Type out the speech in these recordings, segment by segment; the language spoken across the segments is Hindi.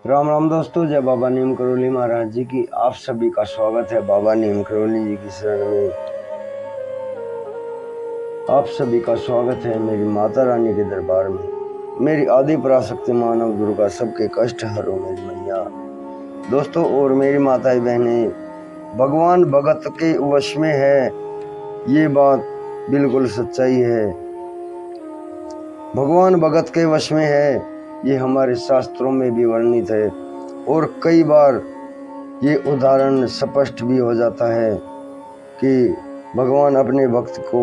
राम राम दोस्तों, जय बाबा नीम करोली महाराज जी की आप सभी का स्वागत है। बाबा नीम करोली जी की शरण में आप सभी का स्वागत है। मेरी माता रानी के दरबार में मेरी आदि पराशक्ति मानव दुर्गा सबके कष्ट हरो मेरी मैया। दोस्तों और मेरी माताएं बहनें, भगवान भगत के वश में है, ये बात बिल्कुल सच्चाई है। भगवान भगत के वश में है, ये हमारे शास्त्रों में भी वर्णित है और कई बार ये उदाहरण स्पष्ट भी हो जाता है कि भगवान अपने भक्त को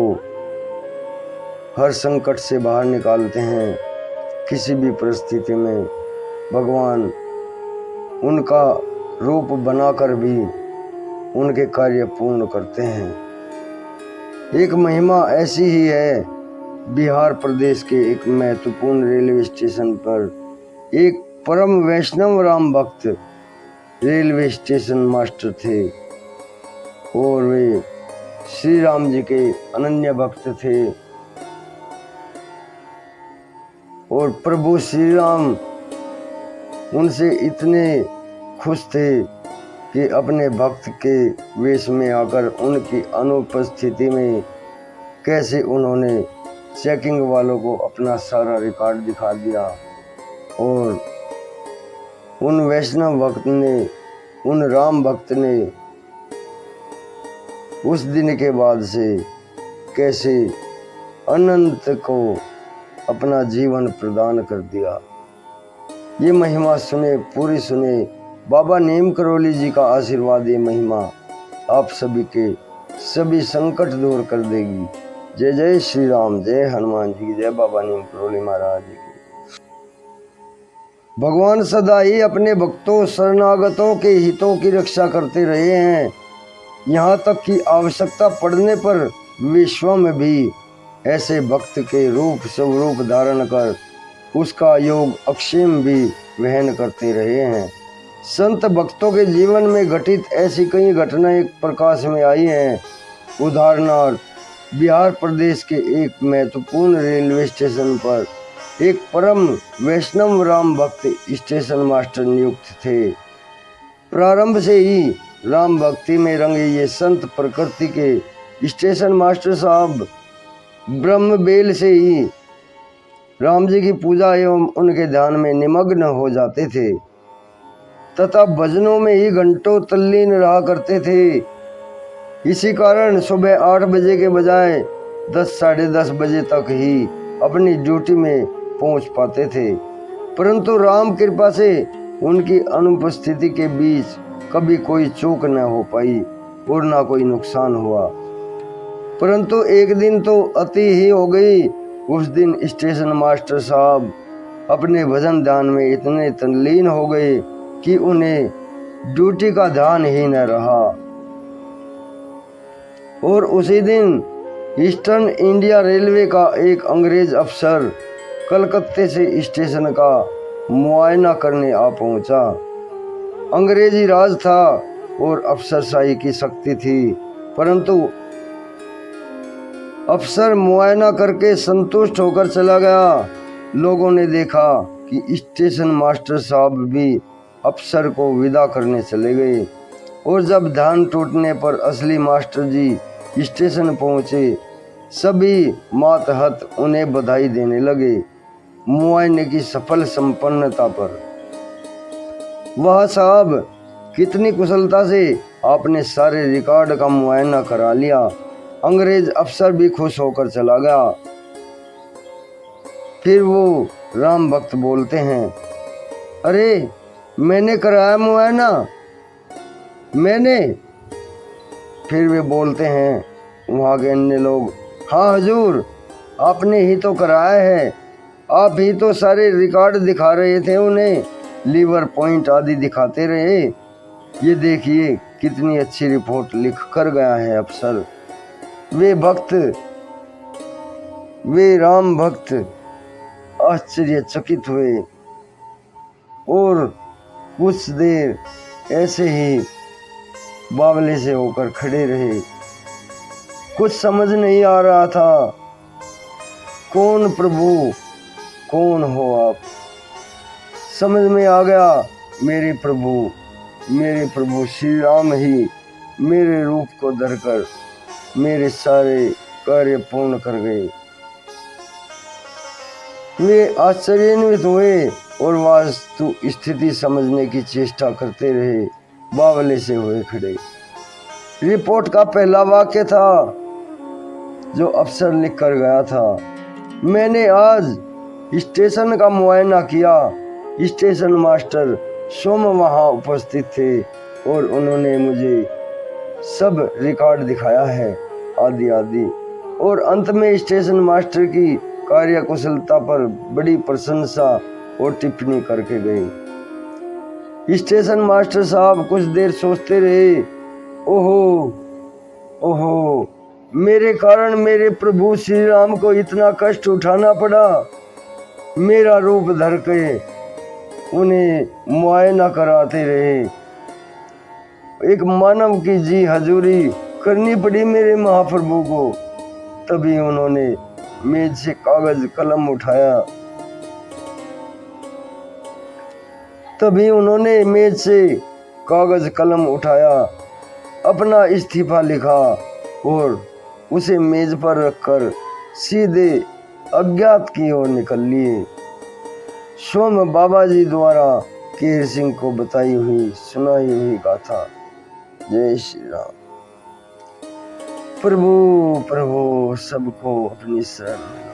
हर संकट से बाहर निकालते हैं। किसी भी परिस्थिति में भगवान उनका रूप बनाकर भी उनके कार्य पूर्ण करते हैं। एक महिमा ऐसी ही है, बिहार प्रदेश के एक महत्वपूर्ण रेलवे स्टेशन पर एक परम वैष्णव राम भक्त रेलवे स्टेशन मास्टर थे और वे श्री राम जी के अनन्य भक्त थे। और प्रभु श्री राम उनसे इतने खुश थे कि अपने भक्त के वेश में आकर उनकी अनुपस्थिति में कैसे उन्होंने चेकिंग वालों को अपना सारा रिकॉर्ड दिखा दिया। और उन वैष्णव भक्त ने, उन राम भक्त ने उस दिन के बाद से कैसे अनंत को अपना जीवन प्रदान कर दिया। ये महिमा सुने, पूरी सुने। बाबा नीम करोली जी का आशीर्वाद, ये महिमा आप सभी के सभी संकट दूर कर देगी। जय जय श्री राम, जय हनुमान जी की, जय बाबा नीम करोली महाराज जी की। भगवान सदा ही अपने भक्तों शरणागतों के हितों की रक्षा करते रहे हैं। यहाँ तक कि आवश्यकता पड़ने पर विश्व में भी ऐसे भक्त के रूप स्वरूप धारण कर उसका योग अक्षेम भी वहन करते रहे हैं। संत भक्तों के जीवन में घटित ऐसी कई घटनाएं प्रकाश में आई हैं। उदाहरणार्थ, बिहार प्रदेश के एक महत्वपूर्ण रेलवे स्टेशन पर एक परम वैष्णव राम भक्त स्टेशन मास्टर नियुक्त थे। प्रारंभ से ही राम भक्ति में रंगे ये संत प्रकृति के स्टेशन मास्टर साहब ब्रह्म बेल से ही राम जी की पूजा एवं उनके ध्यान में निमग्न हो जाते थे तथा भजनों में ही घंटों तल्लीन रहा करते थे। इसी कारण सुबह 8 बजे के बजाय 10 साढ़े 10 बजे तक ही अपनी ड्यूटी में पहुंच पाते थे। परंतु राम कृपा से उनकी अनुपस्थिति के बीच कभी कोई चूक न हो पाई और ना कोई नुकसान हुआ। परंतु एक दिन तो अति ही हो गई। उस दिन स्टेशन मास्टर साहब अपने भजन ध्यान में इतने तल्लीन हो गए कि उन्हें ड्यूटी का ध्यान ही न रहा। और उसी दिन ईस्टर्न इंडिया रेलवे का एक अंग्रेज अफसर कलकत्ते से स्टेशन का मुआयना करने आ पहुंचा। अंग्रेजी राज था और अफसरशाही की शक्ति थी, परंतु अफसर मुआयना करके संतुष्ट होकर चला गया। लोगों ने देखा कि स्टेशन मास्टर साहब भी अफसर को विदा करने चले गए और जब ध्यान टूटने पर असली मास्टर जी स्टेशन पहुंचे, सभी मातहत उन्हें बधाई देने लगे मुआयने की सफल संपन्नता पर। वह साहब, कितनी कुशलता से आपने सारे रिकॉर्ड का मुआयना करा लिया। अंग्रेज अफसर भी खुश होकर चला गया। फिर वो राम भक्त बोलते हैं, अरे मैंने कराया मुआयना, मैंने। फिर वे बोलते हैं वहाँ के अन्य लोग, हाँ हजूर, आपने ही तो कराया है, आप ही तो सारे रिकॉर्ड दिखा रहे थे उन्हें, लीवर पॉइंट आदि दिखाते रहे। ये देखिए कितनी अच्छी रिपोर्ट लिख कर गया है अफसर। वे भक्त, वे राम भक्त आश्चर्यचकित हुए और कुछ देर ऐसे ही बावले से होकर खड़े रहे। कुछ समझ नहीं आ रहा था, कौन प्रभु, कौन हो आप। समझ में आ गया मेरे प्रभु श्री राम ही मेरे रूप को धरकर मेरे सारे कार्य पूर्ण कर गए। वे आश्चर्यान्वित हुए और वास्तु स्थिति समझने की चेष्टा करते रहे, बावले से हुए खड़े। रिपोर्ट का पहला वाक्य था जो अफसर लिख कर गया था। मैंने आज स्टेशन का मुआयना किया। स्टेशन मास्टर सोम वहां उपस्थित थे और उन्होंने मुझे सब रिकॉर्ड दिखाया है, आदि आदि। और अंत में स्टेशन मास्टर की कार्यकुशलता पर बड़ी प्रशंसा और टिप्पणी करके गए। स्टेशन मास्टर साहब कुछ देर सोचते रहे। ओहो ओहो, मेरे कारण मेरे प्रभु श्री राम को इतना कष्ट उठाना पड़ा। मेरा रूप धर के उन्हें मुआयना कराते रहे। एक मानव की जी हजूरी करनी पड़ी मेरे महाप्रभु को। तभी उन्होंने मेज से कागज कलम उठाया। अपना इस्तीफा लिखा और उसे मेज पर रखकर सीधे अज्ञात की ओर निकल लिए। सोम बाबा जी द्वारा केहर सिंह को सुनाई हुई गाथा। जय श्री राम। प्रभु प्रभु सबको अपनी शरण में।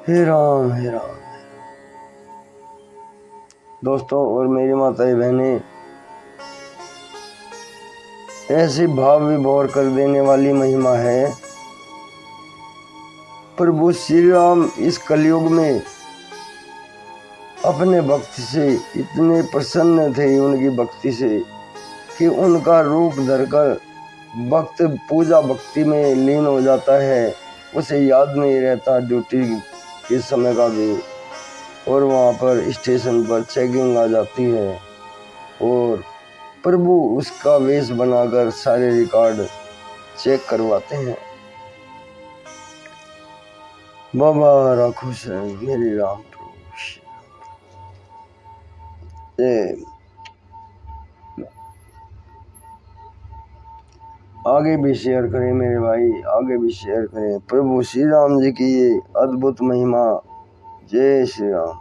हे राम हे राम। दोस्तों और मेरी माताएं बहनें, ऐसी भाव विभोर कर देने वाली महिमा है। प्रभु श्री राम इस कलयुग में अपने भक्त से इतने प्रसन्न थे, उनकी भक्ति से, कि उनका रूप धरकर भक्त पूजा भक्ति में लीन हो जाता है। उसे याद नहीं रहता ड्यूटी के समय का भी। और वहाँ पर स्टेशन पर चेकिंग आ जाती है और प्रभु उसका वेश बनाकर सारे रिकॉर्ड चेक करवाते हैं। बाबा राखो शरण मेरे राम प्रभु। आगे भी शेयर करें मेरे भाई, आगे भी शेयर करें प्रभु श्री राम जी की ये अद्भुत महिमा। जय श्री राम।